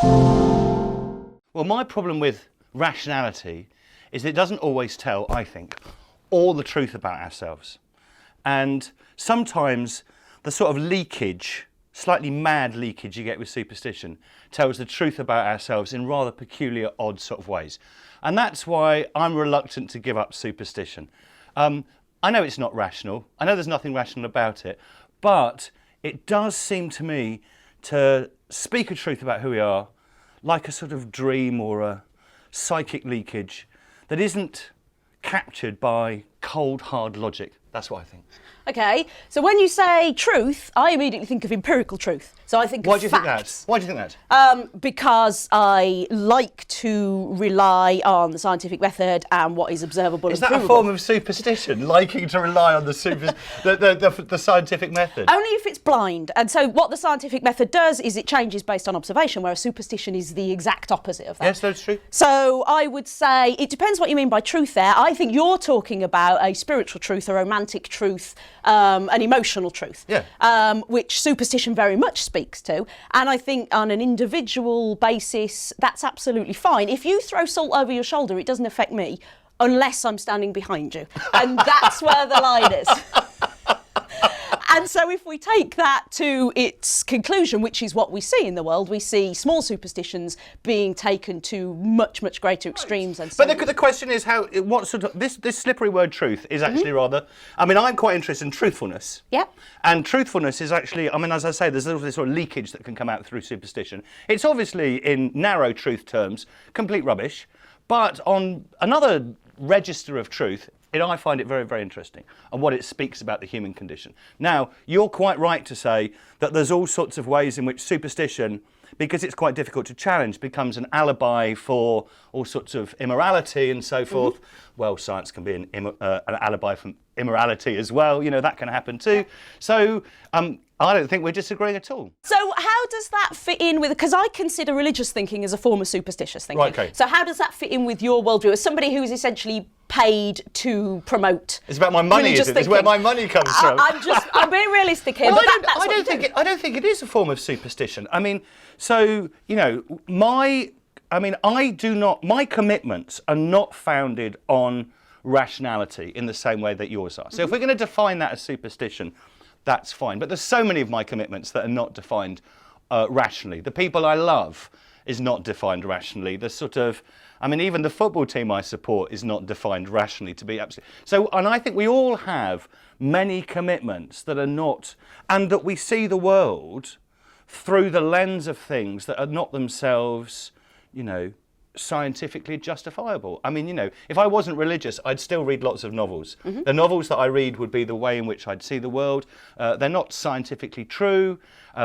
Well, my problem with rationality is it doesn't always tell, I think, all the truth about ourselves. And sometimes the sort of leakage, slightly mad leakage you get with superstition, tells the truth about ourselves in rather peculiar, odd sort of ways. And that's why I'm reluctant to give up superstition. I know it's not rational. I know there's nothing rational about it. But it does seem to me to speak a truth about who we are, like a sort of dream or a psychic leakage that isn't captured by cold, hard logic. That's what I think. Okay, so when you say truth, I immediately think of empirical truth. So I think Why of do you facts. think that? Why do you think that? Because I like to rely on the scientific method and what is observable Is and that provable. a form of superstition, liking to rely on the scientific method? Only if it's blind. And so what the scientific method does is it changes based on observation, whereas superstition is the exact opposite of that. Yes, that's true. So I would say it depends what you mean by truth there. I think you're talking about a spiritual truth, a romantic truth, an emotional truth, which superstition very much speaks to. And I think on an individual basis, that's absolutely fine. If you throw salt over your shoulder, it doesn't affect me unless I'm standing behind you. And that's where the line is. And so if we take that to its conclusion, which is what we see in the world, we see small superstitions being taken to much, much greater extremes. And so but the question is what sort of, this slippery word truth is actually rather, I mean, I'm quite interested in truthfulness. Yeah. And truthfulness is actually, I mean, as I say, there's this sort of leakage that can come out through superstition. It's obviously, in narrow truth terms, complete rubbish. But on another register of truth, I find it very, very interesting and what it speaks about the human condition. Now, you're quite right to say that there's all sorts of ways in which superstition, because it's quite difficult to challenge, becomes an alibi for all sorts of immorality and so forth. Well, science can be an alibi for immorality as well. You know, that can happen too. So I don't think we're disagreeing at all. So how does that fit in with, because I consider religious thinking as a form of superstitious thinking. Right, okay. So how does that fit in with your worldview as somebody who is essentially paid to promote? It's about my money, is it? It's where my money comes from. I'm being realistic here. Well, but I don't think it is a form of superstition. I mean, so, you know, my commitments are not founded on rationality in the same way that yours are. So if we're going to define that as superstition, that's fine. But there's so many of my commitments that are not defined rationally. The people I love is not defined rationally. The sort of, I mean, even the football team I support is not defined rationally, to be absolutely. So, and I think we all have many commitments that are not, and that we see the world through the lens of things that are not themselves, you know, scientifically justifiable. I mean, you know, if I wasn't religious, I'd still read lots of novels. The novels that I read would be the way in which I'd see the world. They're not scientifically true.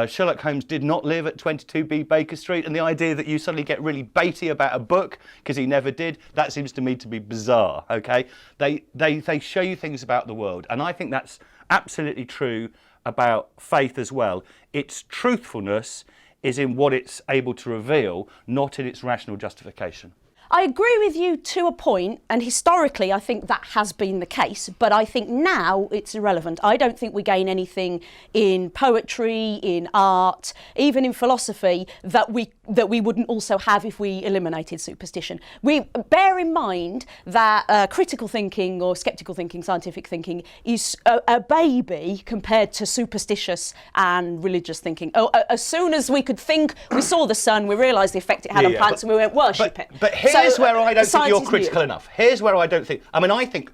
Sherlock Holmes did not live at 22B Baker Street, and the idea that you suddenly get really baity about a book because he never did, that seems to me to be bizarre, okay? They show you things about the world, and I think that's absolutely true about faith as well. Its truthfulness is in what it's able to reveal, not in its rational justification. I agree with you to a point, and historically I think that has been the case, but I think now it's irrelevant. I don't think we gain anything in poetry, in art, even in philosophy that we wouldn't also have if we eliminated superstition. We bear in mind that critical thinking or skeptical thinking, scientific thinking, is a baby compared to superstitious and religious thinking. As soon as we could think, we saw the sun, we realised the effect it had on plants, and we went worship it. But here's where I don't think you're critical enough. Here's where I don't think, I mean, I think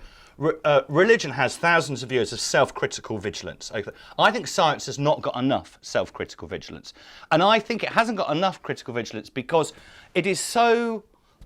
religion has thousands of years of self-critical vigilance. I think science has not got enough self-critical vigilance. And I think it hasn't got enough critical vigilance because it is so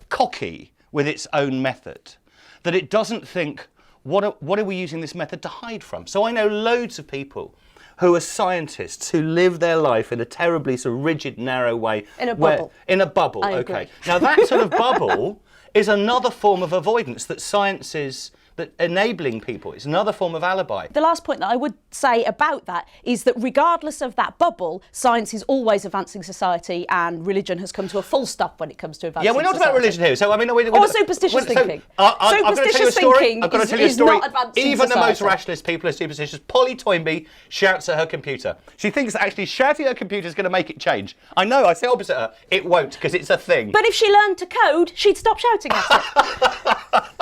cocky with its own method that it doesn't think, what are we using this method to hide from? So I know loads of people who are scientists who live their life in a terribly sort of rigid, narrow way. In a bubble. In a bubble, I okay. agree. Now that sort of bubble is another form of avoidance that science is that enabling people is another form of alibi. The last point that I would say about that is that regardless of that bubble, science is always advancing society, and religion has come to a full stop when it comes to advancing society. Yeah, we're not about religion here. So I mean, or superstitious thinking. Superstitious thinking I've got to tell you a is story. not advancing Even society. the most rationalist people are superstitious. Polly Toynbee shouts at her computer. She thinks that actually shouting at her computer is going to make it change. I know, I say opposite her. It won't, because it's a thing. But if she learned to code, she'd stop shouting at it.